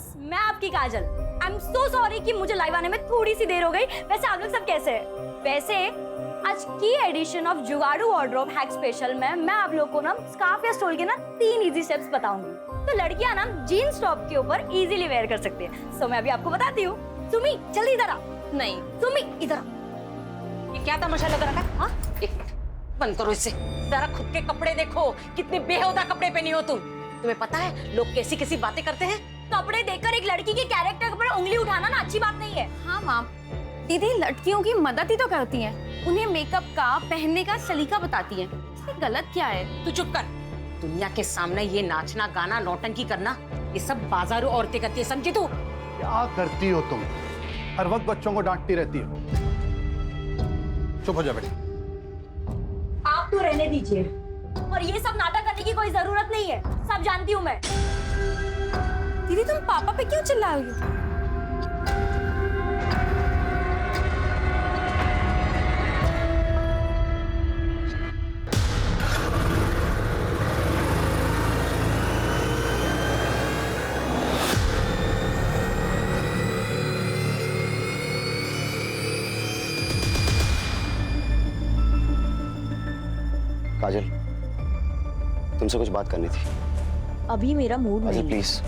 Friends, मैं आपकी काजल। I am so sorry कि मुझे लाइव आने में थोड़ी सी देर हो गई। वैसे आप लोग सब कैसे हैं? वैसे आज की एडिशन ऑफ जुगाड़ू वार्डरोब हैक स्पेशल में मैं आप लोग को ना स्कार्फ या स्टोल के ना 3 इजी स्टेप्स बताऊंगी। तो लड़कियां ना जीन्स टॉप के ऊपर इजीली वेयर कर सकती है। सो मैं अभी आपको बताती हूँ। सुमी जल्दी इधर आ। नहीं सुमी इधर आ। ये क्या तमाशा लग रहा है? हाँ, एक बंद करो इसे। जरा खुद के कपड़े देखो, कितने बेहुदा कपड़े पहनी हो तुम। तुम्हें पता है लोग कैसी कैसी बातें करते हैं? कपड़े देखकर एक लड़की के कैरेक्टर पर उंगली उठाना ना अच्छी बात नहीं है। हाँ माँ, दीदी लड़कियों की मदद ही तो करती हैं। उन्हें मेकअप का पहनने का सलीका बताती हैं। इसमें गलत क्या है? तू चुप कर। दुनिया के सामने ये नाचना गाना नौटंकी करना ये सब बाजारू औरतें करती है, समझी तू? क्या करती हो तुम? हर वक्त बच्चों को डांटती रहती हो। चुप हो जा बेटा। आप तो रहने दीजिए, और ये सब नाटक करने की कोई जरूरत नहीं है। सब जानती हूँ मैं। दीदी तुम पापा पे क्यों चिल्ला रही हो? काजल, तुमसे कुछ बात करनी थी। अभी मेरा मूड नहीं है। प्लीज,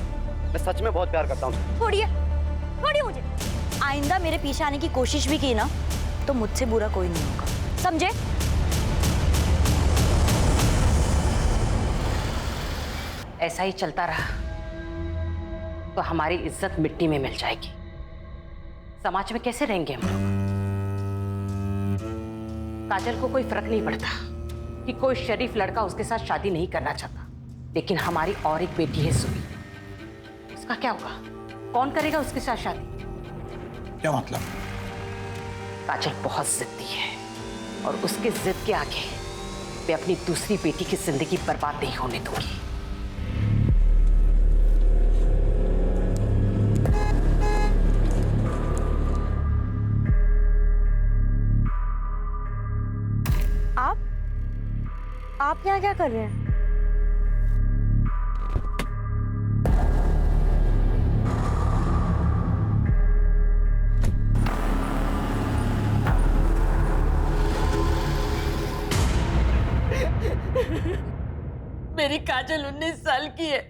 मैं सच में बहुत प्यार करता हूँ। छोड़िए छोड़िए मुझे। आइंदा मेरे पीछे आने की कोशिश भी की ना तो मुझसे बुरा कोई नहीं होगा, समझे? ऐसा ही चलता रहा तो हमारी इज्जत मिट्टी में मिल जाएगी। समाज में कैसे रहेंगे हम लोग? काजल को कोई फर्क नहीं पड़ता कि कोई शरीफ लड़का उसके साथ शादी नहीं करना चाहता, लेकिन हमारी और एक बेटी है सुमी। उसका क्या होगा? कौन करेगा उसके साथ शादी? क्या मतलब? काजल बहुत जिद्दी है और उसके जिद के आगे मैं अपनी दूसरी बेटी की जिंदगी बर्बाद नहीं होने दूंगी। आप यहाँ क्या कर रहे हैं? मेरी काजल 19 साल की है।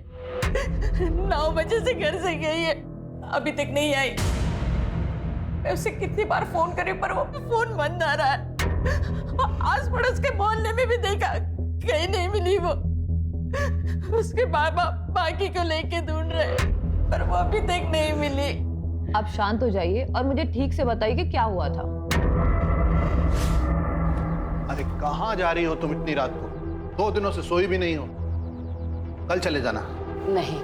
9 बजे से घर से गई है, अभी तक नहीं आई। मैं उसे कितनी बार फोन करी पर वो फोन बंद आ रहा है। आस पड़ोस के मोहल्ले में भी देखा, कहीं नहीं मिली वो। उसके बाबा बाकी को लेके ढूंढ रहे पर वो अभी तक नहीं मिली। आप शांत हो जाइए और मुझे ठीक से बताइए कि क्या हुआ था। अरे कहाँ जा रही हो तुम इतनी रात को? 2 दिनों से सोई भी नहीं हो। कल चले जाना। नहीं,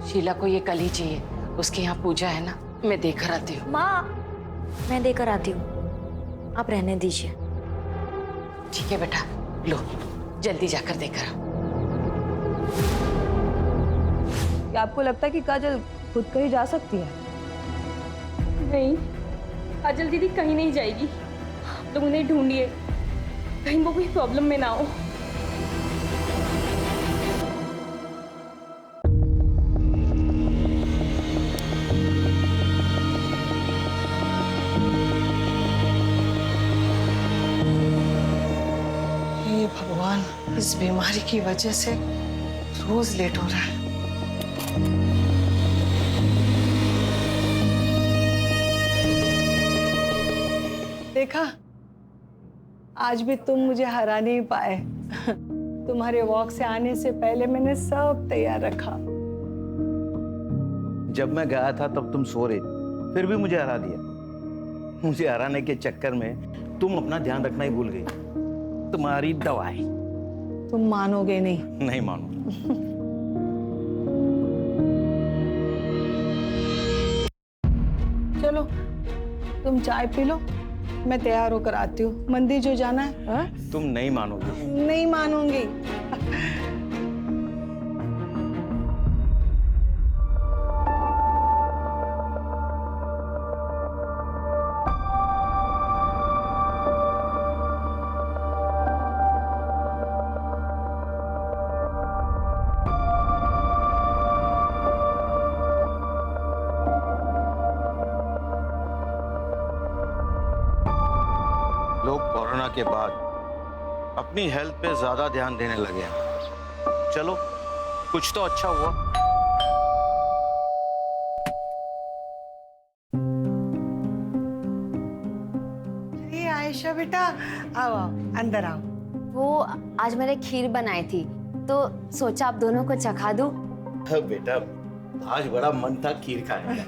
शीला को ये कल ही चाहिए। उसके यहाँ पूजा है ना, मैं देकर आती हूँ। माँ, मैं देकर आती हूँ, आप रहने दीजिए। ठीक है बेटा, लो जल्दी जाकर देकर आओ। क्या आपको लगता है कि काजल खुद कहीं जा सकती है? नहीं, काजल दीदी कहीं नहीं जाएगी। आप लोग उन्हें ढूंढिए, कहीं वो कोई प्रॉब्लम में ना हो। हे भगवान, इस बीमारी की वजह से रोज लेट हो रहा है। देखा, आज भी तुम मुझे हरा नहीं पाए। तुम्हारे वॉक से आने से पहले मैंने सब तैयार रखा। जब मैं गया था तब तुम सो रही थी, फिर भी मुझे हरा दिया। मुझे हराने के चक्कर में तुम अपना ध्यान रखना ही भूल गई। तुम्हारी दवाई। तुम मानोगे नहीं। नहीं मानूंगा। चलो तुम चाय पी लो, मैं तैयार होकर आती हूँ। मंदिर जो जाना है। हा? तुम नहीं मानोगी। नहीं मानूंगी। लोग कोरोना के बाद अपनी हेल्थ पे ज्यादा ध्यान देने लगे हैं। चलो कुछ तो अच्छा हुआ। अरे आयशा बेटा, आओ आओ, अंदर आओ। वो आज मैंने खीर बनाई थी तो सोचा आप दोनों को चखा दूं। बेटा आज बड़ा मन था खीर खाने का।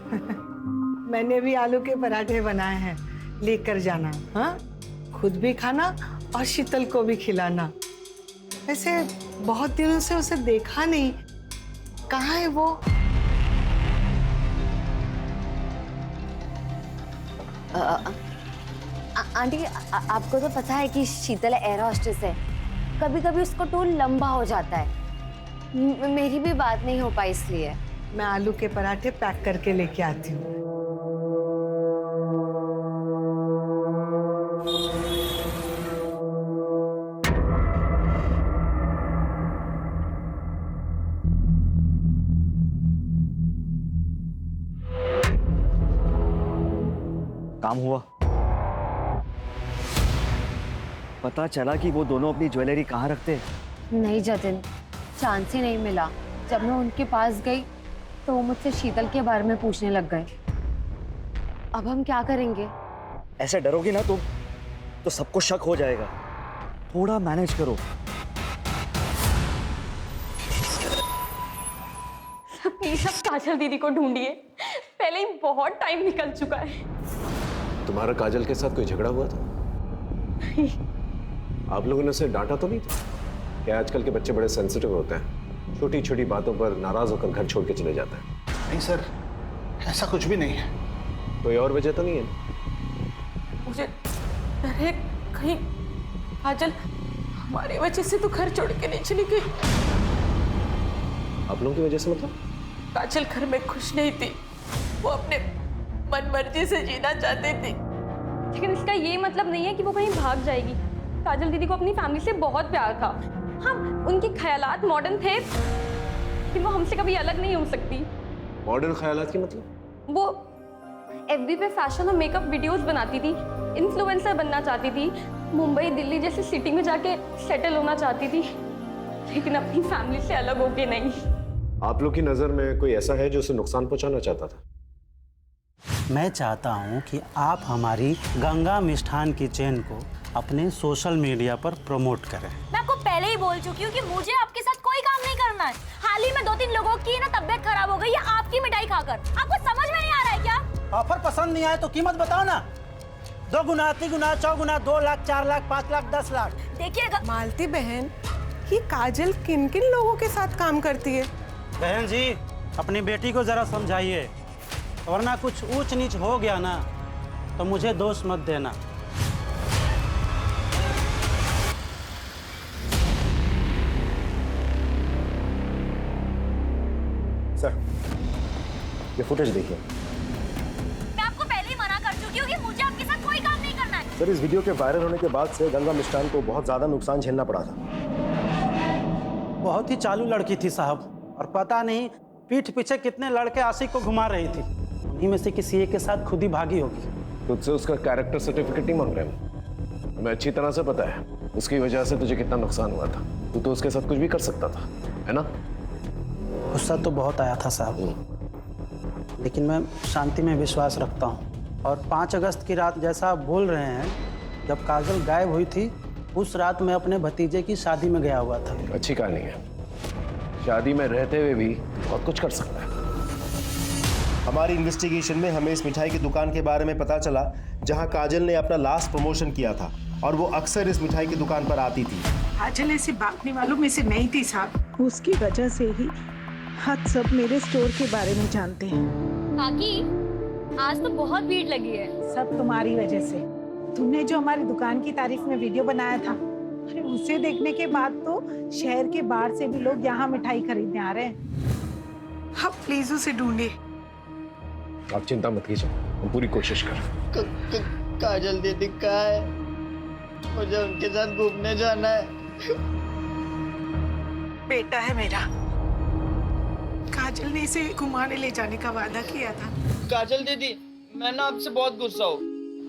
मैंने भी आलू के पराठे बनाए हैं, लेकर जाना। हाँ, खुद भी खाना और शीतल को भी खिलाना। वैसे बहुत दिनों से उसे देखा नहीं, कहाँ है वो? आंटी आपको तो पता है कि शीतल एयर होस्टेस है, कभी कभी उसको टूर लंबा हो जाता है। मेरी भी बात नहीं हो पाई इसलिए। मैं आलू के पराठे पैक करके लेके आती हूँ। काम हुआ? पता चला कि वो दोनों अपनी ज्वेलरी कहाँ रखते हैं? नहीं जतिन, चांस ही नहीं मिला। जब मैं उनके पास गई तो वो मुझसे शीतल के बारे में पूछने लग गए। अब हम क्या करेंगे? ऐसे डरोगी ना तुम तो सबको शक हो जाएगा। थोड़ा मैनेज करो। प्लीज आप काजल दीदी को ढूंढिए, पहले ही बहुत टाइम निकल चुका है। तुम्हारा काजल के साथ कोई झगड़ा हुआ था? आप लोगों ने उसे डांटा तो नहीं था? क्या आजकल के बच्चे बड़े सेंसिटिव होते हैं, छोटी छोटी बातों पर नाराज होकर घर छोड़ के चले जाते हैं। नहीं सर, ऐसा कुछ भी नहीं है। कोई और वजह तो नहीं है? मुझे डर है कहीं काजल हमारी वजह से तो घर छोड़ के नहीं चली गई। आप लोगों की वजह से मतलब? काजल घर में खुश नहीं थी, वो अपने मन मर्जी से जीना चाहती थी। लेकिन इसका ये मतलब नहीं है कि वो कहीं भाग जाएगी। काजल दीदी को अपनी फैमिली से बहुत प्यार था। हाँ, उनके ख्यालात मॉडर्न थे, लेकिन वो हमसे कभी अलग नहीं हो सकती। मॉडर्न ख्यालात की मतलब? वो एफबी पे फैशन और मेकअप वीडियोस बनाती थी, इन्फ्लुएंसर बनना चाहती थी, मुंबई दिल्ली जैसी सिटी में जाके सेटल होना चाहती थी, लेकिन अपनी फैमिली से अलग होके नहीं। आप लोग की नजर में कोई ऐसा है जो उसे नुकसान पहुंचाना चाहता था? मैं चाहता हूं कि आप हमारी गंगा मिष्ठान की चेन को अपने सोशल मीडिया पर प्रमोट करें। मैं आपको पहले ही बोल चुकी हूँ कि मुझे आपके साथ कोई काम नहीं करना है। हाल ही में 2-3 लोगों की ना तबीयत खराब हो गई है आपकी मिठाई खाकर। आपको समझ में नहीं आ रहा है क्या? ऑफर पसंद नहीं आए तो कीमत बताओ ना। 2 गुना, 3 गुना, 4 गुना, 2 लाख, 4 लाख, 5 लाख, 10 लाख। देखिएगा मालती बहन, ये काजल किन किन लोगों के साथ काम करती है? बहन जी, अपनी बेटी को जरा समझाइए, वरना कुछ ऊंच नीच हो गया ना तो मुझे दोष मत देना। सर, ये फुटेज देखिए। मैं आपको पहले ही मना कर चुकी हूँ कि मुझे आपके साथ कोई काम नहीं करना है। सर, इस वीडियो के वायरल होने के बाद से गंगा मिष्ठान को बहुत ज्यादा नुकसान झेलना पड़ा था। बहुत ही चालू लड़की थी साहब, और पता नहीं पीठ पीछे कितने लड़के आशिक को घुमा रही थी। उन्हीं में से किसी एक के साथ खुद ही भागी होगी। तुझसे उसका कैरेक्टर सर्टिफिकेट नहीं मांग रहे हम। हमें अच्छी तरह से पता है उसकी वजह से तुझे कितना नुकसान हुआ था। तू तो उसके साथ कुछ भी कर सकता था, है ना? गुस्सा तो बहुत आया था साहब, लेकिन मैं शांति में विश्वास रखता हूँ। और 5 अगस्त की रात जैसा आप बोल रहे हैं, जब काजल गायब हुई थी, उस रात मैं अपने भतीजे की शादी में गया हुआ था। अच्छी कहानी है। शादी में रहते हुए भी बहुत कुछ कर सकता है। हमारी इन्वेस्टिगेशन में हमें इस मिठाई की दुकान के बारे में पता चला जहां काजल ने अपना लास्ट प्रमोशन किया था, और वो अक्सर इस मिठाई की दुकान पर आती थी। काजल ऐसे भागने वालों में से नहीं थी साहब। उसकी वजह से ही हम सब मेरे स्टोर के बारे में जानते हैं। काकी, आज तो बहुत भीड़ लगी है। सब तुम्हारी वजह से। तुमने जो हमारी दुकान की तारीफ में वीडियो बनाया था, अरे उसे देखने के बाद तो शहर के बाहर से भी लोग यहाँ मिठाई खरीदने आ रहे हैं। अब प्लीज उसे ढूंढिए। आप चिंता मत कीजिए, हम पूरी कोशिश कर। काजल दीदी कहाँ है? मुझे उनके साथ घूमने जाना है। बेटा है मेरा। काजल ने इसे घुमाने ले जाने का वादा किया था। काजल दीदी, मैं ना आपसे बहुत गुस्सा हूँ।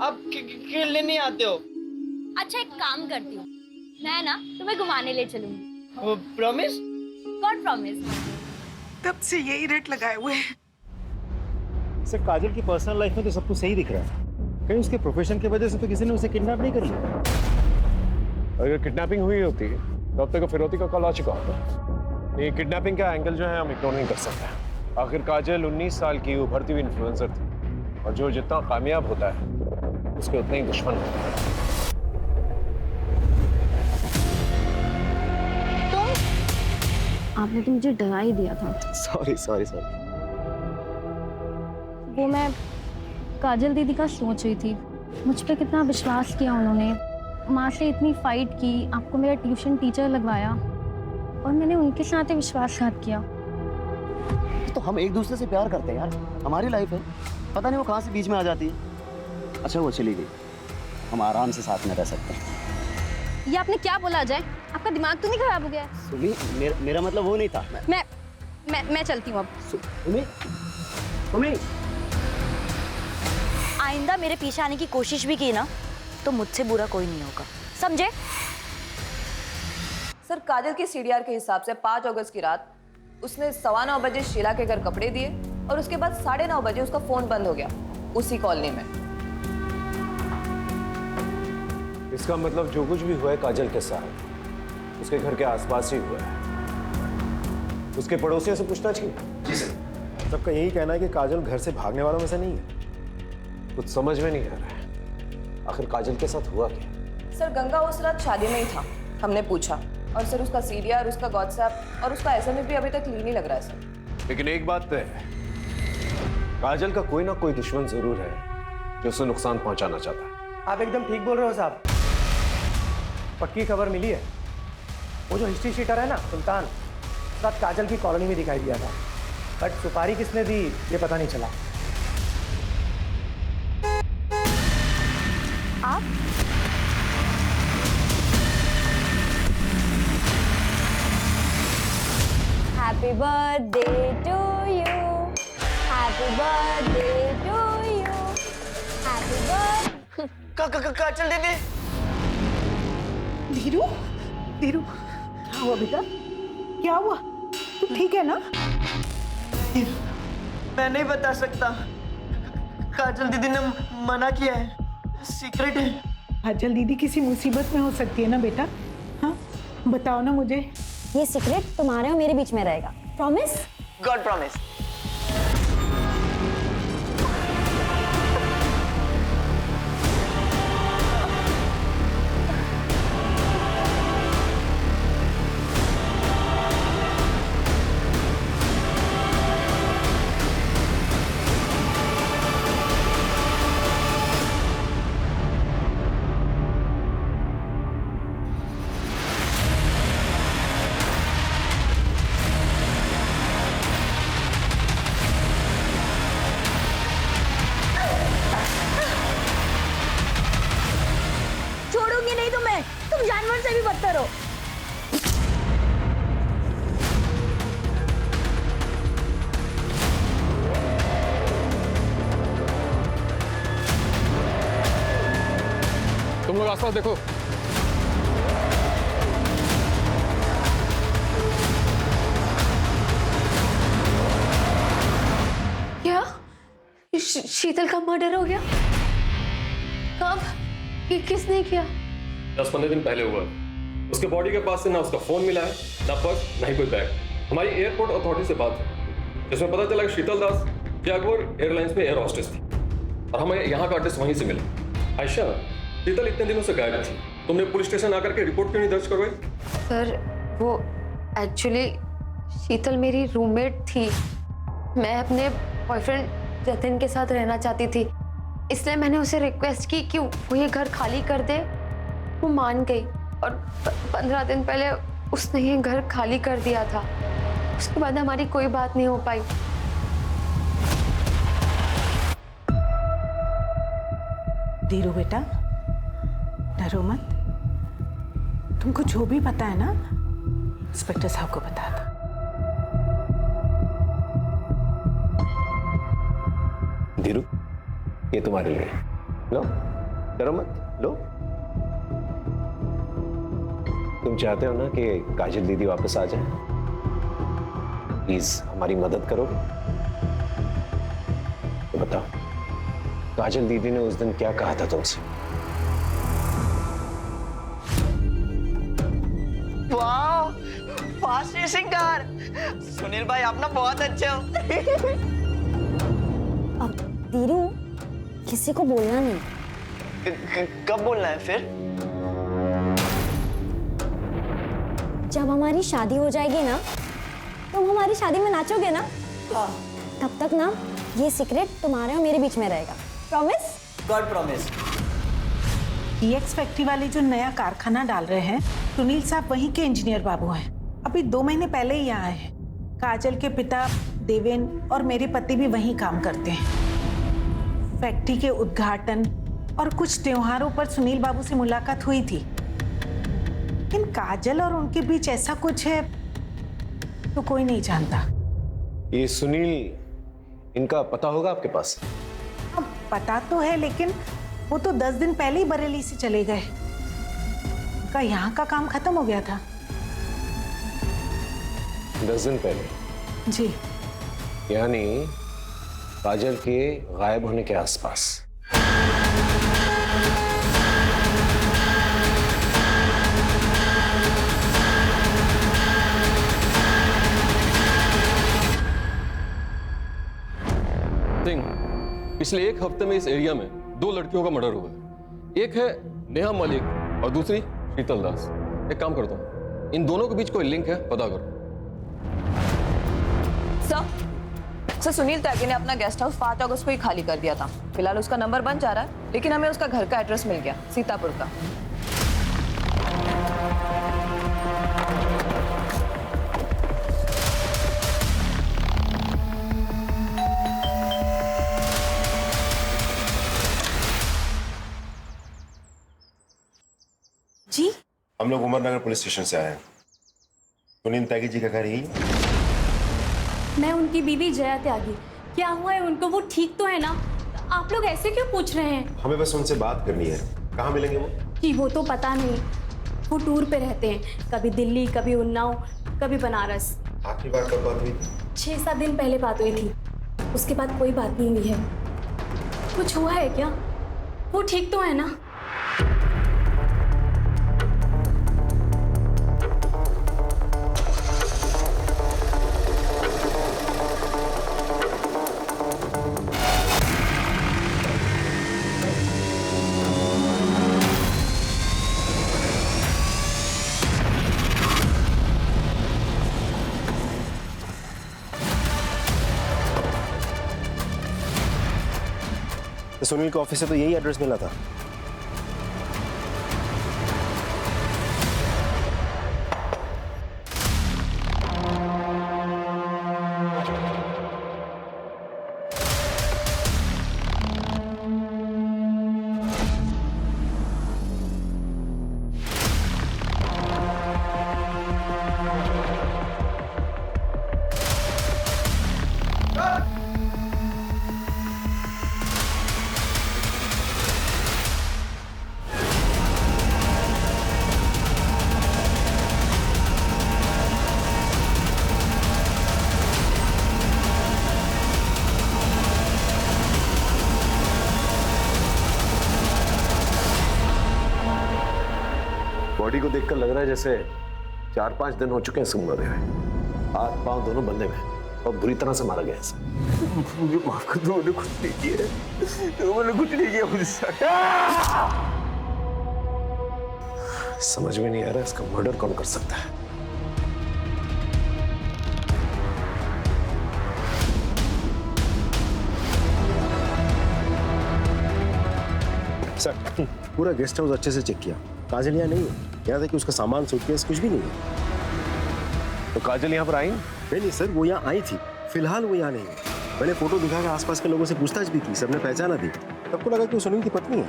आप खेलने नहीं आते हो। अच्छा एक काम करती हूँ, मैं ना तुम्हें घुमाने ले चलूंगी। प्रॉमिस? God promise. तब से यही रेट लगाए हुए हैं। सर काजल की पर्सनल लाइफ में तो सब कुछ सही दिख रहा है, कहीं उसके प्रोफेशन की वजह से तो किसी ने उसे किडनैप नहीं कर लिया। अगर किडनैपिंग हुई होती तो अब तक फिरौती का कॉल आ चुका होता। ये किडनैपिंग का एंगल जो है हम इग्नोर नहीं कर सकते। आखिर काजल 19 साल की उभरती हुई इन्फ्लुएंसर थी, और जो जितना कामयाब होता है उसके उतने ही दुश्मन होते हैं। आपने तो मुझे डरा ही दिया था। Sorry sorry sorry. वो मैं काजल दीदी का सोच रही थी, मुझ पे कितना विश्वास किया उन्होंने, माँ से इतनी फाइट की, आपको मेरा ट्यूशन टीचर लगवाया और मैंने उनके साथ ही विश्वासघात किया। तो हम एक दूसरे से प्यार करते हैं यार, हमारी लाइफ है, पता नहीं वो कहाँ से बीच में आ जाती है। अच्छा वो चली गई, हम आराम से साथ में रह सकते हैं। ये आपने क्या बोला अजय? आपका दिमाग तो नहीं खराब हो गया? सुमी, मेरा मतलब वो नहीं था। मैं चलती हूँ अब। सुमी आइंदा मेरे पीछे आने की कोशिश भी की ना तो मुझसे बुरा कोई नहीं होगा, समझे? सर काजल की सीडीआर के हिसाब से 5 अगस्त की रात उसने 9:15 बजे शीला के घर कपड़े दिए और उसके बाद 9:30 बजे उसका फोन बंद हो गया उसी कॉलोनी में। इसका मतलब जो कुछ भी हुआ है काजल के साथ उसके घर के आसपास ही हुआ है। उसके पड़ोसियों से पूछताछ की? जी सर। सबका यही कहना है कि काजल घर से भागने वालों में से नहीं है। कुछ समझ में नहीं आ रहा है, आखिर काजल के साथ हुआ क्या? सर गंगा उस रात शादी में ही था, हमने पूछा, और सर उसका सीडीआर, उसका व्हाट्सएप और उसका एसएमएस भी अभी तक क्लीन ही लग रहा है सर। लेकिन एक बात तय है, काजल का कोई ना कोई दुश्मन जरूर है जो उसे नुकसान पहुंचाना चाहता है। आप एकदम ठीक बोल रहे हो साहब, पक्की खबर मिली है। वो जो हिस्ट्री शीटर है ना सुल्तान, उस रात काजल की कॉलोनी में दिखाई दिया था, बट सुपारी किसने दी ये पता नहीं चला। आप happy birthday to you, happy birthday to you, happy birthday. Kajal दीदी। धीरू, धीरू क्या हुआ बेटा? क्या हुआ? तू ठीक है ना? मैं नहीं बता सकता, काजल दीदी ने मना किया है, सीक्रेट है। काजल दीदी किसी मुसीबत में हो सकती है ना बेटा? हाँ बताओ ना मुझे। ये सीक्रेट तुम्हारे और मेरे बीच में रहेगा, प्रॉमिस? God promise. छोड़ूंगी नहीं तुम्हें, तुम जानवर से भी बदतर हो। तुम लोग आसपास देखो। क्या शीतल का मर्डर हो गया? कब? किसने किया? 10-15 दिन पहले हुआ। उसके बॉडी के पास से ना उसका फोन मिला है, ना पर्स, ना ही कोई बैग। हमारी एयरपोर्ट अथॉरिटी से बात है जिसमें पता चला कि शीतल दास जैगुआर एयरलाइंस में एयर हॉस्टेस थी और हमें यहाँ का एड्रेस वहीं से मिला। आयशा, शीतल इतने दिनों से गायब थी, तुमने पुलिस स्टेशन आकर के रिपोर्ट क्यों नहीं दर्ज करवाई? सर वो एक्चुअली शीतल मेरी रूममेट थी, मैं अपने बॉयफ्रेंड जतिन के साथ रहना चाहती थी, इसलिए मैंने उसे रिक्वेस्ट की कि वो ये घर खाली कर दे। वो मान गई और 15 दिन पहले उसने ये घर खाली कर दिया था। उसके बाद हमारी कोई बात नहीं हो पाई। धीरू बेटा डरो मत, तुमको जो भी पता है ना इंस्पेक्टर साहब को बता दो। धीरू, ये तुम्हारे लिए, लो, डरो मत, लो। तुम चाहते हो ना कि काजल दीदी वापस आ जाए? प्लीज हमारी मदद करोगे? तो बताओ, काजल दीदी ने उस दिन क्या कहा था तुमसे? वाह, फास्ट रेसिंग कार। सुनील भाई आप ना बहुत अच्छे हो। अब धीरू, किसी को बोलना नहीं। कब बोलना है फिर? जब हमारी शादी हो जाएगी ना, तुम हमारी शादी में नाचोगे ना? हाँ। तब तक ना ये सीक्रेट तुम्हारे और मेरे बीच में रहेगा। Promise? God promise. EX factory वाले जो नया कारखाना डाल रहे हैं, सुनील साहब वहीं के इंजीनियर बाबू हैं। अभी 2 महीने पहले ही आए हैं। काजल के पिता देवेन और मेरे पति भी वहीं काम करते हैं। फैक्ट्री के उद्घाटन और कुछ त्योहारों पर सुनील बाबू से मुलाकात हुई थी, लेकिन काजल और उनके बीच ऐसा कुछ है तो कोई नहीं जानता। ये सुनील, इनका पता होगा आपके पास? अब पता तो है, लेकिन वो तो 10 दिन पहले ही बरेली से चले गए। उनका यहाँ का काम खत्म हो गया था। 10 दिन पहले? जी। यानी काजल के गायब होने के आसपास। पिछले 1 हफ्ते में इस एरिया में 2 लड़कियों का मर्डर हुआ है। एक है नेहा मलिक और दूसरी शीतल दास। एक काम करता हूँ, इन दोनों के बीच कोई लिंक है, पता करो। सर, सुनील त्यागी ने अपना गेस्ट हाउस 5 अगस्त को ही खाली कर दिया था। फिलहाल उसका नंबर बंद जा रहा है, लेकिन हमें उसका घर का एड्रेस मिल गया, सीतापुर का। जी, हम लोग उमरनगर पुलिस स्टेशन से आए हैं। सुनील त्यागी जी का घर यही है? मैं उनकी बीवी जया त्यागी। क्या हुआ है उनको? वो ठीक तो है ना? आप लोग ऐसे क्यों पूछ रहे हैं? हमें बस उनसे बात करनी है। कहाँ मिलेंगे वो? जी, वो तो पता नहीं। वो टूर पे रहते हैं, कभी दिल्ली, कभी उन्नाव, कभी बनारस। आखिरी बार कब बात हुई? 6-7 दिन पहले बात हुई थी, उसके बाद कोई बात नहीं हुई है। कुछ हुआ है क्या? वो ठीक तो है ना? तो सुनील के ऑफिस से तो यही एड्रेस मिला था। बॉडी को देखकर लग रहा है जैसे 4-5 दिन हो चुके हैं इसको मरे हुए। हाथ पांव दोनों बंधे हुए और बुरी तरह से मारा गया है। मुझे माफ कर दो, मैंने कुछ नहीं किया। मैंने कुछ नहीं किया मुझसे। समझ में नहीं आ रहा इसका मर्डर कौन कर सकता है। सर, पूरा गेस्ट हाउस अच्छे से चेक किया, काजल यहाँ नहीं है। यहाँ था कि उसका सामान, सूटकेस कुछ भी नहीं है। तो काजल यहाँ पर आई? नहीं सर, वो यहाँ आई थी, फिलहाल वो यहाँ नहीं है। मैंने फोटो दिखा के आसपास के लोगों से पूछताछ भी की, सबने पहचाना दी। सबको लगा कि वो सुनील की पत्नी है।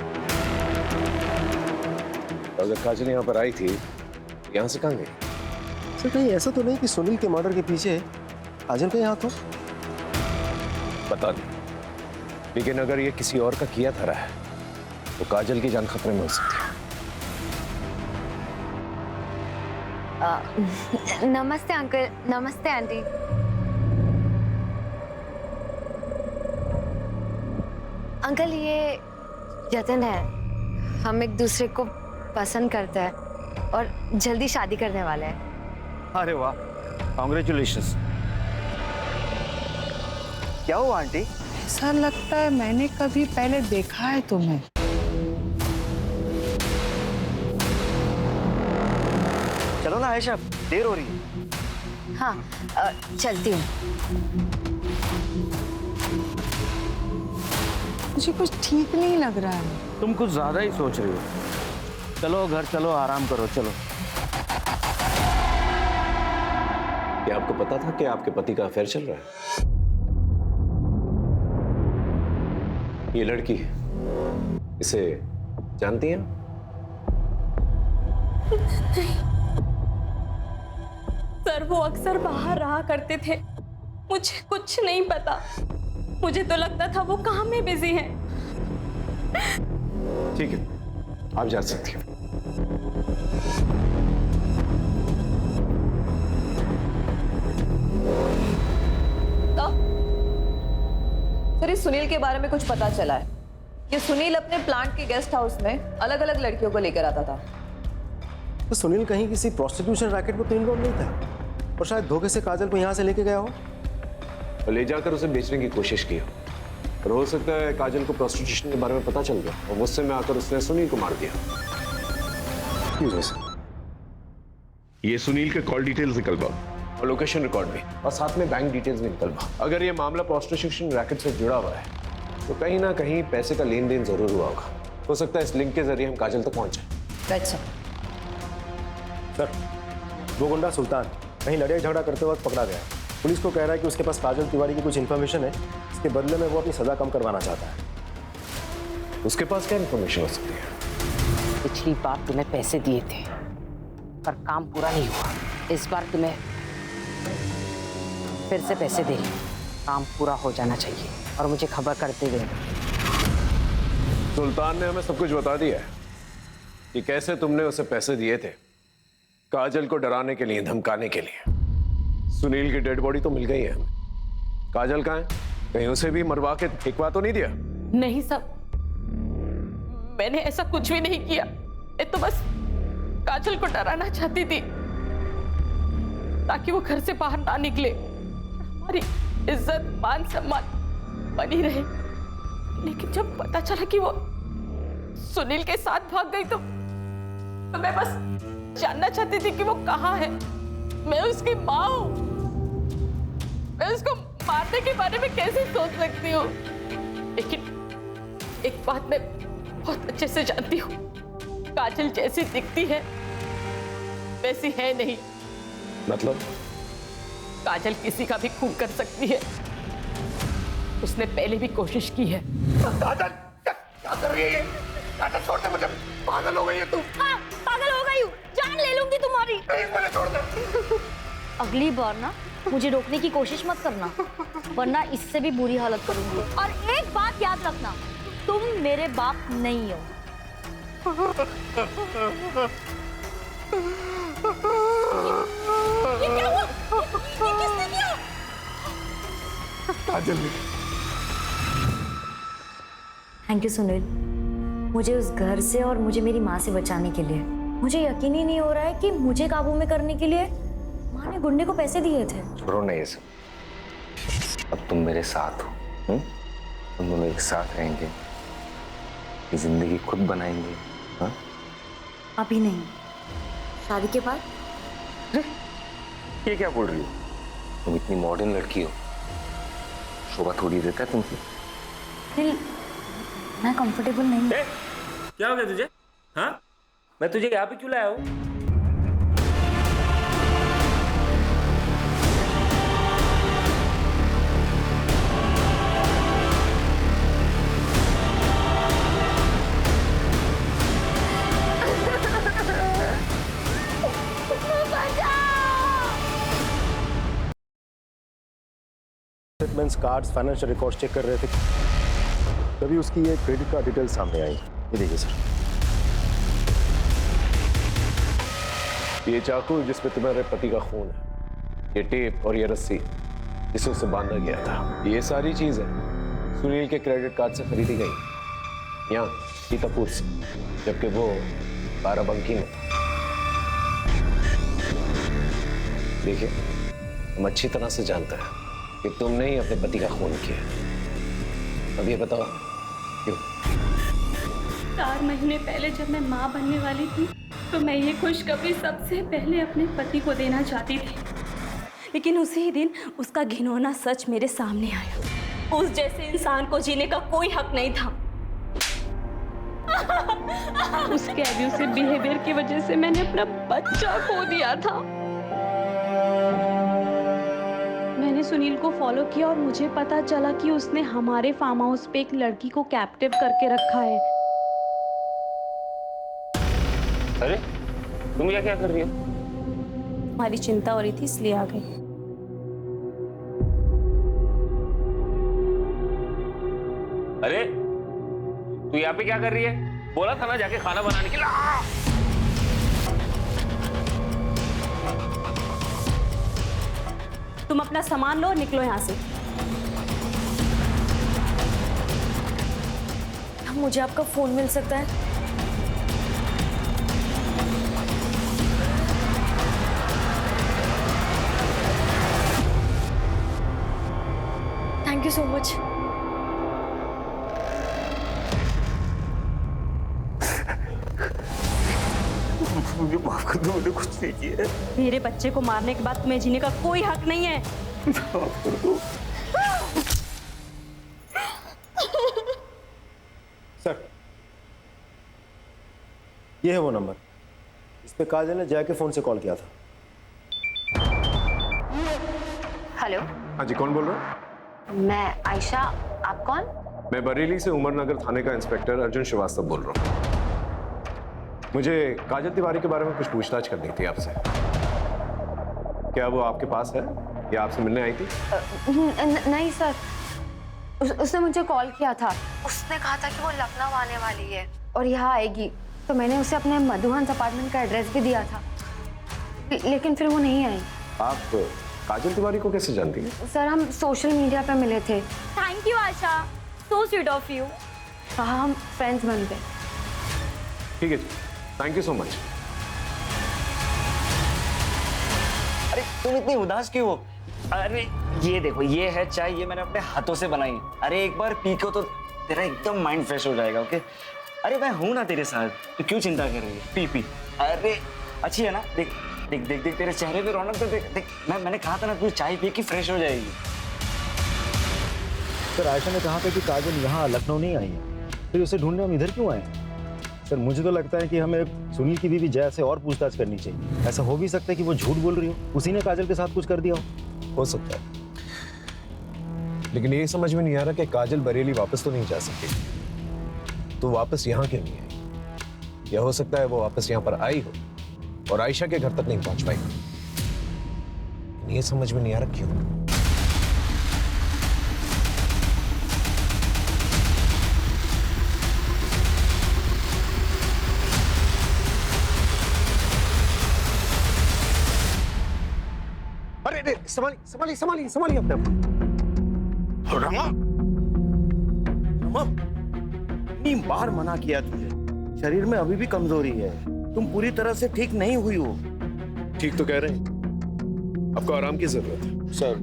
अगर काजल यहाँ पर आई थी, यहाँ से कहाँ गई? सर, कहीं ऐसा तो नहीं कि सुनील के मर्डर के पीछे काजल का हाथ हो? पता नहीं, लेकिन अगर ये किसी और का किया था रहा है तो काजल की जान खतरे में हो सकती है। नमस्ते अंकल, नमस्ते आंटी। अंकल ये जतन है, हम एक दूसरे को पसंद करते हैं और जल्दी शादी करने वाले हैं। अरे वाह, कॉन्ग्रेचुलेशंस। क्या हुआ आंटी? ऐसा लगता है मैंने कभी पहले देखा है तुम्हें। चलो ना आयशा, देर हो रही है। हाँ, चलती हूँ। मुझे कुछ ठीक नहीं लग रहा है। तुम कुछ ज्यादा ही सोच रही हो। चलो घर चलो, आराम करो, चलो। क्या आपको पता था कि आपके पति का अफेयर चल रहा है? ये लड़की इसे जानती हैं? सर वो अक्सर बाहर रहा करते थे, मुझे कुछ नहीं पता। मुझे तो लगता था वो काम में बिजी हैं। ठीक है, आप जा सकती हैं। सर इस सुनील के बारे में कुछ पता चला है। ये सुनील अपने प्लांट के गेस्ट हाउस में अलग अलग लड़कियों को लेकर आता था। तो सुनील कहीं किसी प्रोस्टिट्यूशन रैकेट में तो इन्वॉल्व नहीं था और शायद धोखे से काजल को यहाँ से लेके गया हो और ले जाकर उसे बेचने की कोशिश की हो। और हो सकता है काजल को प्रोस्टिट्यूशन के बारे में पता चल गया और गुस्से में आकर उसने सुनील को मार दिया। ये सुनील के कॉल डिटेल्स निकल पाओ और लोकेशन रिकॉर्ड भी, और साथ में बैंक डिटेल्स भी निकल पाओ। अगर ये मामला प्रोस्टिट्यूशन रैकेट से जुड़ा हुआ है तो कहीं ना कहीं पैसे का लेन देन जरूर हुआ होगा। हो सकता है इस लिंक के जरिए हम काजल तक पहुंच जाए। अच्छा सर, वो गुंडा सुल्तान कहीं लड़ाई झगड़ा करते वक्त पकड़ा गया। पुलिस को कह रहा है कि उसके पास काजल तिवारी की कुछ इन्फॉर्मेशन है, इसके बदले में वो अपनी सजा कम करवाना चाहता है। उसके पास क्या इन्फॉर्मेशन हो सकती है? पिछली बार तुम्हें पैसे दिए थे पर काम पूरा नहीं हुआ। इस बार तुम्हें फिर से पैसे दे, काम पूरा हो जाना चाहिए और मुझे खबर करते देना। सुल्तान ने हमें सब कुछ बता दिया है कि कैसे तुमने उसे पैसे दिए थे, काजल को डराने के लिए, धमकाने के लिए। सुनील की डेड बॉडी तो मिल गई है हमें। काजल कहाँ है? कहीं उसे भी मरवा के फेंकवा तो नहीं दिया? नहीं साहब, मैंने ऐसा कुछ भी नहीं किया। मैं तो बस काजल को डराना चाहती थी ताकि वो घर से बाहर ना निकले, हमारी इज्जत मान सम्मान बनी रहे। लेकिन जब पता चला कि वो सुनील के साथ भाग गई तो मैं बस जानना चाहती थी कि वो कहाँ है। मैं उसकी माँ हूँ, मैं उसको मारने के बारे में कैसे सोच सकती हूँ? लेकिन एक बात मैं बहुत अच्छे से जानती हूँ, काजल जैसी दिखती है वैसी है नहीं। मतलब? काजल किसी का भी खून कर सकती है, उसने पहले भी कोशिश की है। काजल क्या कर रही है ये? काजल छोड़ दे मुझे, पागल हो गई है तू। हाँ, पागल हो गई हूँ, जान ले लूंगी तुम्हारी। मुझे छोड़ दे। अगली बार ना मुझे रोकने की कोशिश मत करना, वरना इससे भी बुरी हालत करूंगी। और एक बात याद रखना, तुम मेरे बाप नहीं हो। ये क्या हुआ? ये किसने किया? काजल ने। थैंक यू सुनील, मुझे उस घर से और मुझे मेरी माँ से बचाने के लिए। मुझे यकीन ही नहीं हो रहा है कि मुझे काबू में करने के लिए माँ ने गुंडे को पैसे दिए थे। छोड़ो ना ये सब, अब तुम मेरे साथ हो। तुम दोनों एक साथ रहेंगे, ये जिंदगी खुद बनाएंगे। हाँ? अभी नहीं, शादी के बाद। ये क्या बोल रही हो? तुम इतनी मॉडर्न लड़की हो, शोभा थोड़ी देता है तुमसे। दिल, मैं कंफर्टेबल नहीं। क्या हो गया तुझे? हाँ, मैं तुझे यहाँ पे क्यों लाया हूँ? Statements, cards, financial records check कर रहे थे, तभी उसकी ये क्रेडिट कार्ड डिटेल सामने आई। ये देखिए सर। ये चाकू जिसमें तुम्हारे पति का खून है, ये टेप और ये रस्सी जिसे उसे बांधा गया था, ये सारी चीजें सुनील के क्रेडिट कार्ड से खरीदी गई यहाँ सीतापुर से, जबकि वो बाराबंकी में। देखिए, हम अच्छी तरह से जानते हैं कि तुमने ही अपने पति का खून किया। अब ये बताओ क्यों? 4 महीने पहले जब मैं माँ बनने वाली थी तो मैं ये खुशखबरी सबसे पहले अपने पति को देना चाहती थी, लेकिन उसी दिन उसका घिनौना सच मेरे सामने आया। उस जैसे इंसान को जीने का कोई हक नहीं था। उसके एब्यूसिव बिहेवियर की वजह से मैंने अपना बच्चा खो दिया था। मैंने सुनील को फॉलो किया और मुझे पता चला कि उसने हमारे फार्म हाउस पे एक लड़की को कैप्टिव करके रखा है। अरे तुम क्या कर रही हो? हमारी चिंता हो रही थी इसलिए आ गई। अरे तू यहाँ पे क्या कर रही है? बोला था ना जाके खाना बनाने के लिए। तुम अपना सामान लो और निकलो यहाँ से। मुझे आपका फोन मिल सकता है? Thank you so much. मुझे माफ कर दो, मैंने कुछ नहीं किया। मेरे बच्चे को मारने के बाद तुम्हें जीने का कोई हक नहीं है। माफ कर दो। सर, ये है वो नंबर इस पे काजल ने जय के फोन से कॉल किया था। हेलो, हाँ जी, कौन बोल रहा है? मैं आयशा, आप कौन? मैं बरेली से उमरनगर थाने का इंस्पेक्टर अर्जुन श्रीवास्तव बोल रहा हूँ। मुझे काजल तिवारी के बारे में कुछ पूछताछ करनी थी आपसे। क्या वो आपके पास है या आपसे मिलने आई थी? नहीं सर, उसने मुझे कॉल किया था। उसने कहा था कि वो लखनऊ आने वाली है और यहाँ आएगी, तो मैंने उसे अपने मधुहंस अपार्टमेंट का एड्रेस भी दिया था, लेकिन फिर वो नहीं आई। आप काजल तिवारी को कैसे जानती हैं? सर, हम सोशल मीडिया पे मिले थे। Thank you Asha, so sweet of you. हाँ, हम फ्रेंड्स बन गए। ठीक है जी, थैंक यू सो मच। अरे तुम इतनी उदास क्यों हो? अरे ये देखो, ये है चाय, ये मैंने अपने हाथों से बनाई है। अरे एक बार पी को तो तेरा एकदम माइंड फ्रेश हो जाएगा। ओके? अरे मैं हूं ना तेरे साथ, तो क्यों चिंता कर रही है? P P. अरे अच्छी है ना? देख देख देख देख, तेरे चेहरे पे रौनक तो देख देख। मैंने कहा था ना, तू चाय पी के फ्रेश हो जाएगी। सर, आयशा ने कहा था कि काजल यहाँ लखनऊ नहीं आई है, फिर उसे ढूंढने हम इधर क्यों आए? सर, मुझे तो लगता है कि हमें सुनील की बीवी जया से और पूछताछ करनी चाहिए। ऐसा हो भी सकता है कि वो झूठ बोल रही हो, उसी ने काजल के साथ कुछ कर दिया हो सकता है। लेकिन ये समझ में नहीं आ रहा कि काजल बरेली वापस तो नहीं जा सकती, तो वापस यहाँ क्यों नहीं आई? या हो सकता है वो वापस यहाँ पर आई हो और आयशा के घर तक नहीं पहुंच पाई। ये समझ में नहीं आ रहा क्यों। अरे संभालिए संभालिए संभालिए संभालिए अपने आप। रमा, रमा, इतनी बार मना किया तुझे, शरीर में अभी भी कमजोरी है, तुम पूरी तरह से ठीक नहीं हुई हो। ठीक तो कह रहे हैं, आपको आराम की जरूरत है। सर,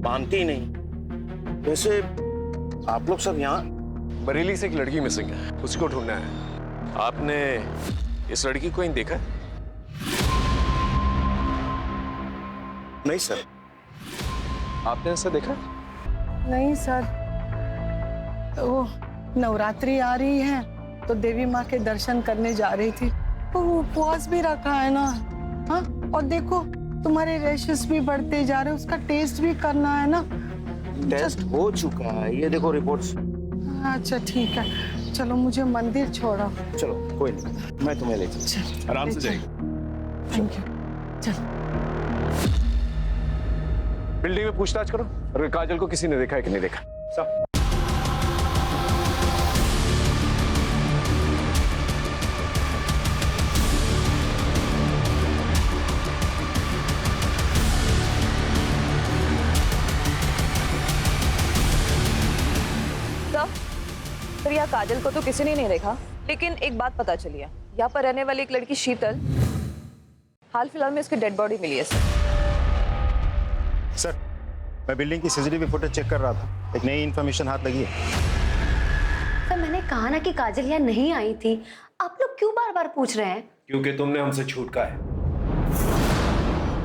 मानती ही नहीं। वैसे आप लोग सब यहाँ? बरेली से एक लड़की मिसिंग है, उसी को ढूंढना है। आपने इस लड़की को कहीं देखा है? नहीं सर। आपने ऐसा देखा? नहीं सर, वो नवरात्रि आ रही है तो देवी माँ के दर्शन करने जा रही थी, तो वो उपवास भी रखा है ना। हाँ, और देखो तुम्हारे रैशेस भी बढ़ते जा रहे, उसका टेस्ट भी करना है ना। टेस्ट हो चुका है, ये देखो रिपोर्ट्स। अच्छा ठीक है, चलो मुझे मंदिर छोड़ो। चलो कोई नहीं, मैं तुम्हें ले चलूं। आराम से जाइए। Thank you. चलो बिल्डिंग में पूछताछ करो और काजल को किसी ने देखा है कि नहीं देखा। सब सर यहाँ काजल को तो किसी ने नहीं देखा, लेकिन एक बात पता चली है, यहाँ पर रहने वाली एक लड़की शीतल, हाल फिलहाल में उसकी डेड बॉडी मिली है सर। सर, मैं बिल्डिंग की सीसीटीवी फुटेज चेक कर रहा था, एक नई इन्फॉर्मेशन हाथ लगी है। सर मैंने कहा ना कि काजल यहाँ नहीं आई थी, आप लोग क्यों बार बार पूछ रहे हैं? क्योंकि तुमने हमसे झूठ कहा है।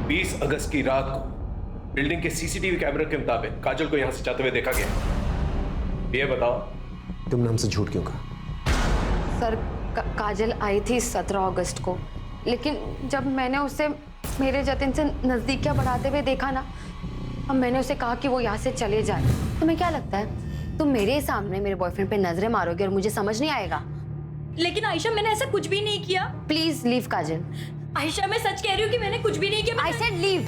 20 अगस्त की रात को बिल्डिंग के सीसीटीवी कैमरे के मुताबिक काजल को यहां से जाते हुए देखा गया। ये बताओ तुमने हमसे झूठ क्यों कहा? सर काजल आई थी 17 अगस्त को, लेकिन जब मैंने उसे मेरे जतिन से नजदीकियां बढ़ाते हुए देखा ना, अब मैंने उसे कहा कि वो यहाँ से चले जाए। तुम्हें क्या लगता है तुम मेरे सामने मेरे बॉयफ्रेंड पे नजरें मारोगे और मुझे समझ नहीं आएगा? लेकिन आयशा मैंने ऐसा कुछ भी नहीं किया। प्लीज लीव काजल। आयशा मैं सच कह रही हूँ कि मैंने कुछ भी नहीं किया। I said leave.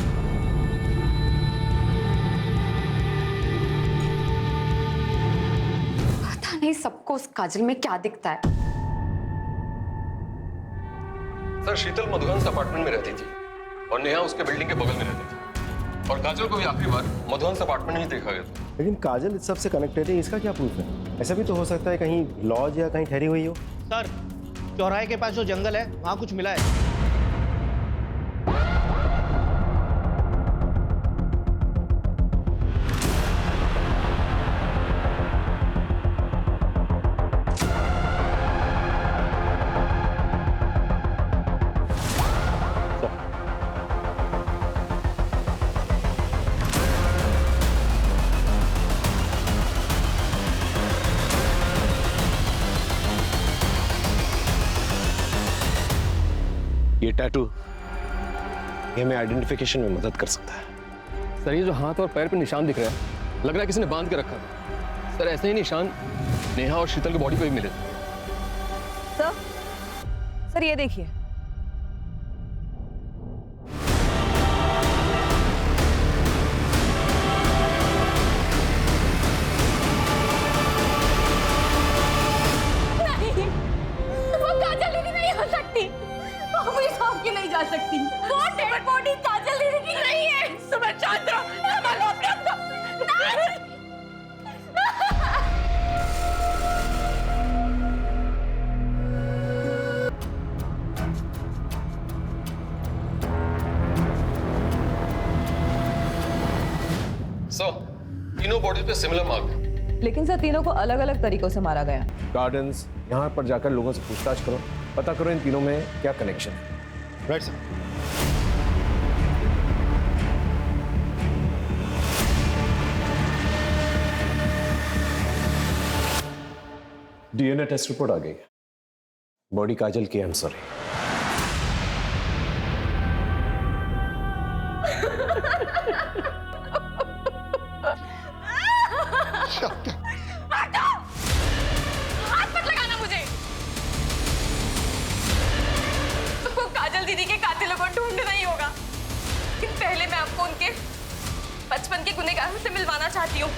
पता नहीं सबको उस काजल में क्या दिखता है। सर शीतल मधुहंस अपार्टमेंट में रहती थी और नेहा उसके बिल्डिंग के बगल में रहती थी, और काजल को भी आखिरी बार मधुहंस अपार्टमेंट में ही देखा गया था। लेकिन काजल इस सब से कनेक्टेड है, इसका क्या प्रूफ है? ऐसा भी तो हो सकता है कहीं लॉज या कहीं ठहरी हुई हो। सर चौराहे के पास जो जंगल है वहाँ कुछ मिला है। ये टैटू ये हमें आइडेंटिफिकेशन में मदद कर सकता है। सर ये जो हाथ और पैर पे निशान दिख रहा है, लग रहा है किसी ने बांध के रखा था। सर ऐसे ही निशान नेहा और शीतल की बॉडी पे भी मिले थे। सर ये देखिए, नहीं, वो काजल दीदी नहीं हो सकती, वो भी सौंप के नहीं जा सकती। वो डेड बॉडी काजल दीदी की नहीं है। सुबह शांत रहो, संभालो अपने आप को। नहीं। सर तीनों बॉडी पे सिमिलर मार्क है। लेकिन सर तीनों को अलग अलग तरीकों से मारा गया। गार्डन्स यहाँ पर जाकर लोगों से पूछताछ करो, पता करो इन तीनों में क्या कनेक्शन है। Right sir. DNA test report आ गई है, बॉडी काजल की। I am sorry. हाथ मत लगाना मुझे। तुमको काजल दीदी के कातिलों को ढूंढना ही होगा, लेकिन पहले मैं आपको उनके बचपन के गुनहगारों से मिलवाना चाहती हूँ।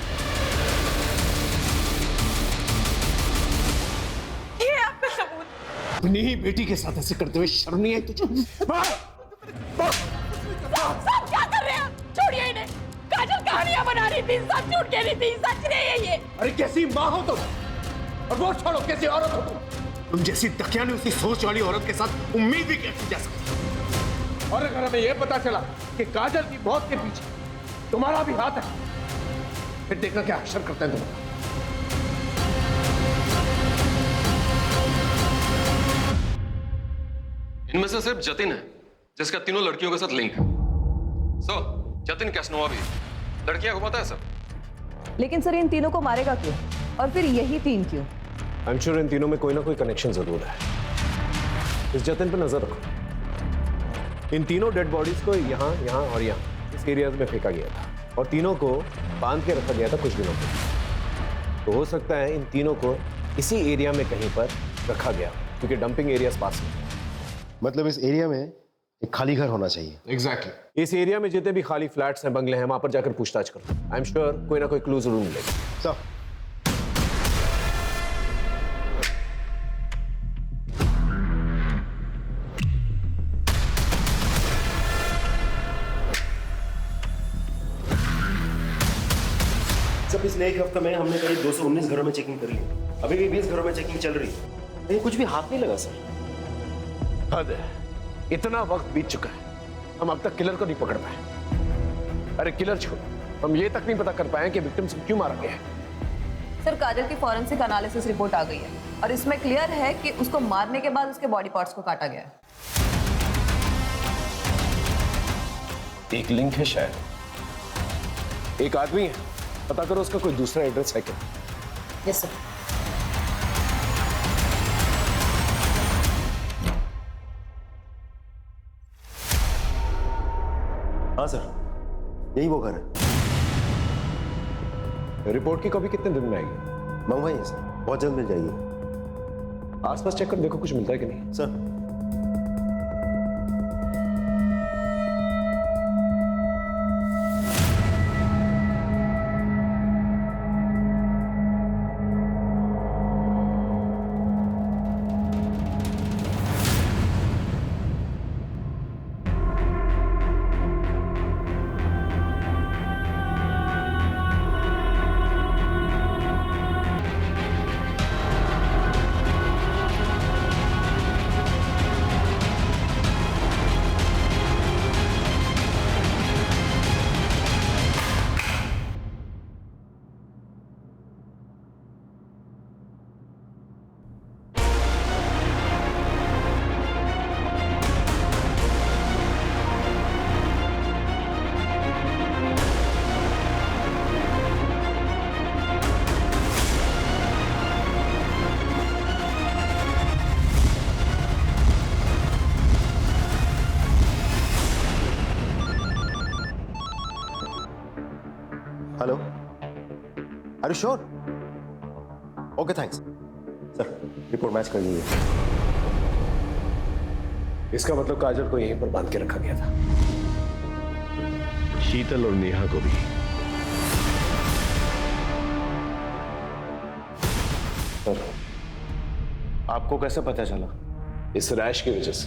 ये है आपका सबूत। अपनी ही बेटी के साथ ऐसे करते हुए शर्म नहीं आई तुझे? सब क्या कर रहे हैं? छोड़िए इन्हें। काजल कहानियां बना रही थी, सब झूठ कह रही थी, सच नहीं है ये। अरे कैसी माँ हो तुम, और वो छोड़ो कैसी औरत हो तुम जैसी दकियानी उसी सोच वाली औरत के साथ उम्मीद भी कैसी जा सकती? और अगर हमें यह पता चला कि काजल की मौत के पीछे तुम्हारा भी हाथ है, फिर देखना क्या अक्षर करते हैं तुम। इनमें से सिर्फ जतिन है जिसका तीनों लड़कियों के साथ लिंक है। सर जतिन कैसनोवा भी लड़कियां घुमाता है सर। लेकिन सर इन तीनों को मारेगा क्यों, और फिर यही तीन क्यों? आई एम श्योर इन तीनों में कोई ना कोई कनेक्शन जरूर है। इस जतिन पर नजर रखो। इन तीनों डेड बॉडीज को यहाँ यहाँ और यहाँ इस एरियाज में फेंका गया था, और तीनों को बांध के रखा गया था कुछ दिनों तक। तो हो सकता है इन तीनों को इसी एरिया में कहीं पर रखा गया, क्योंकि डंपिंग एरियाज पास में। मतलब इस एरिया में एक खाली घर होना चाहिए। एग्जैक्टली। इस एरिया में जितने भी खाली फ्लैट्स हैं, बंगले हैं, वहां पर जाकर पूछताछ करो। आई एम श्योर कोई ना कोई क्लू जरूर मिलेगा। सर सब पिछले एक हफ्ते में हमने करीब 219 घरों में चेकिंग कर ली। अभी भी 20 घरों में चेकिंग चल रही है, लेकिन कुछ भी हाथ नहीं लगा सर। हद है, इतना वक्त बीत चुका है, हम अब तक किलर को नहीं पकड़ पाए। अरे किलर छोड़, हम ये तक नहीं पता कर पाए कि विक्टिम्स को क्यों मारा गया है। सर काजल की फॉरेंसिक एनालिसिस रिपोर्ट आ गई है और इसमें क्लियर है कि उसको मारने के बाद उसके बॉडी पार्ट्स को काटा गया है। एक लिंक है शायद, एक आदमी है, पता करो उसका कोई दूसरा एड्रेस है क्या। Yes sir. हाँ सर, यही वो घर है। रिपोर्ट की कॉपी कितने दिन में आएगी? मंगवाई है सर, बहुत जल्द मिल जाएगी। आसपास चेक कर देखो कुछ मिलता है कि नहीं। Sir hello, are you sure? Okay thanks sir, report match कर दीजिए। इसका मतलब काजल को यहीं पर बांध के रखा गया था, शीतल और नेहा को भी। सर आपको कैसे पता चला? इस रैश की वजह से।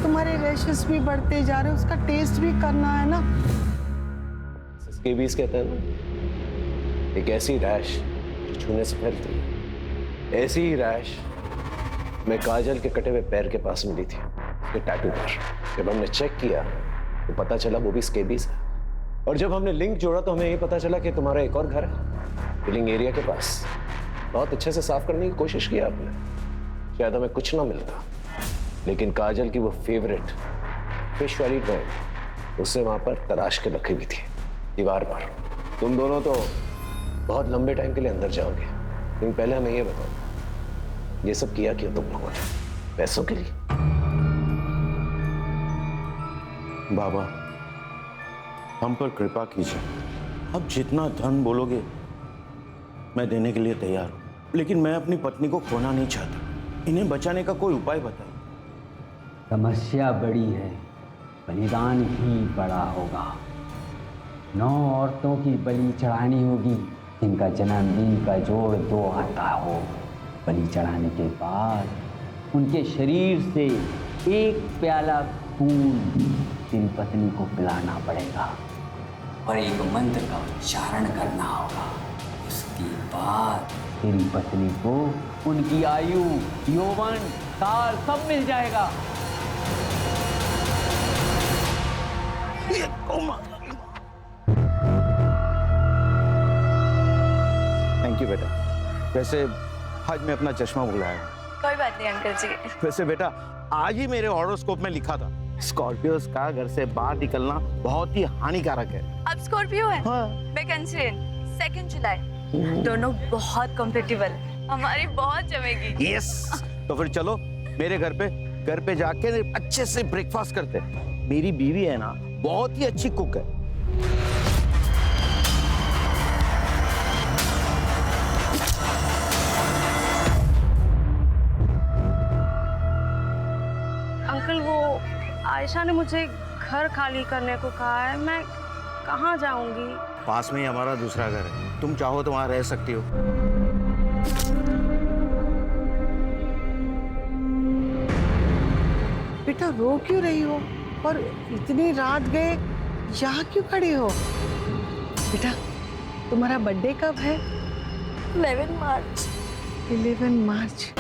तुम्हारे रैशेस भी बढ़ते जा रहे, उसका टेस्ट भी करना है ना। स्केबीज कहते हैं ना, एक ऐसी रैश जो छूने से फैलती है। ऐसी ही रैश मैं काजल के कटे हुए पैर के पास मिली थी, उसके टैटू पर। जब हमने चेक किया तो पता चला वो भी स्केबीज है। और जब हमने लिंक जोड़ा तो हमें ये पता चला कि तुम्हारा एक और घर है बिलिंग एरिया के पास। बहुत अच्छे से साफ करने की कोशिश की आपने, शायद हमें कुछ ना मिलता, लेकिन काजल की वो फेवरेट फिश वाली ड्राइंग उससे वहां पर तराश के रखी हुई थी दीवार पर। तुम दोनों तो बहुत लंबे टाइम के लिए अंदर जाओगे, लेकिन पहले हमें ये बताओ ये सब किया क्यों तुम लोगों ने? पैसों के लिए? बाबा हम पर कृपा कीजिए, अब जितना धन बोलोगे मैं देने के लिए तैयार हूं, लेकिन मैं अपनी पत्नी को खोना नहीं चाहता। इन्हें बचाने का कोई उपाय बताइए। समस्या बड़ी है, बलिदान ही बड़ा होगा। 9 औरतों की बलि चढ़ानी होगी जिनका जन्मदिन का जोड़ 2 आता हो। बलि चढ़ाने के बाद उनके शरीर से 1 प्याला खून तेरी पत्नी को पिलाना पड़ेगा और एक मंत्र का उच्चारण करना होगा। उसके बाद तेरी पत्नी को उनकी आयु, यौवन, काल सब मिल जाएगा। थैंक यू बेटा। वैसे आज मैं अपना चश्मा भुलाया। कोई बात नहीं अंकल जी। वैसे बेटा आज ही मेरे हॉरोस्कोप में लिखा था स्कॉर्पियोस का घर से बाहर निकलना बहुत ही हानिकारक है। अब स्कॉर्पियो है? हाँ। मैं कैंसर, 2 जुलाई। दोनों बहुत कंपेटेबल, हमारी बहुत जमेगी। यस तो फिर चलो मेरे घर पे जाके अच्छे से ब्रेकफास्ट करते हैं। मेरी बीवी है ना बहुत ही अच्छी कुक है। अंकल वो आयशा ने मुझे घर खाली करने को कहा है, मैं कहाँ जाऊंगी? पास में ही हमारा दूसरा घर है, तुम चाहो तो वहां रह सकती हो। बेटा रो क्यों रही हो? और इतनी रात गए यहाँ क्यों खड़ी हो? बेटा तुम्हारा बर्थडे कब है? 11 मार्च। 11 मार्च।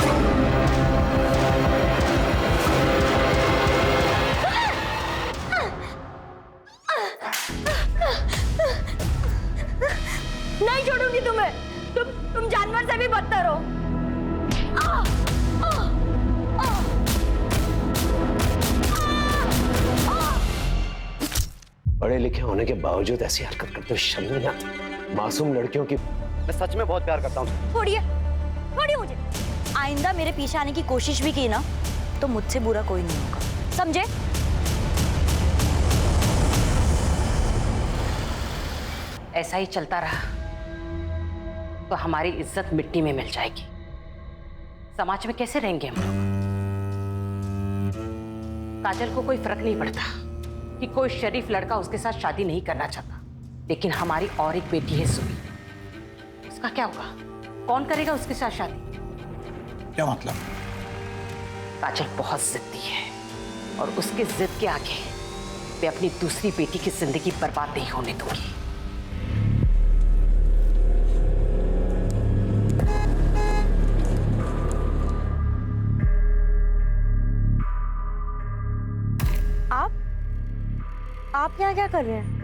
नहीं छोड़ूंगी तुम्हें। तुम जानवर से भी बदतर हो। पढ़े लिखे होने के बावजूद ऐसी हरकत करते हुए शर्म नहीं आती? मासूम लड़कियों की। मैं सच में बहुत प्यार करता हूँ। छोड़िए मुझे। आइंदा मेरे पीछे आने की कोशिश भी की ना तो मुझसे बुरा कोई नहीं होगा, समझे? ऐसा ही चलता रहा तो हमारी इज्जत मिट्टी में मिल जाएगी। समाज में कैसे रहेंगे हम लोग? काजल को कोई फर्क नहीं पड़ता कि कोई शरीफ लड़का उसके साथ शादी नहीं करना चाहता, लेकिन हमारी और एक बेटी है सुमी, उसका क्या होगा? कौन करेगा उसके साथ शादी? क्या मतलब? काजल बहुत जिद्दी है और उसके जिद के आगे मैं अपनी दूसरी बेटी की जिंदगी बर्बाद नहीं होने दूंगी। आप यहाँ क्या कर रहे हैं?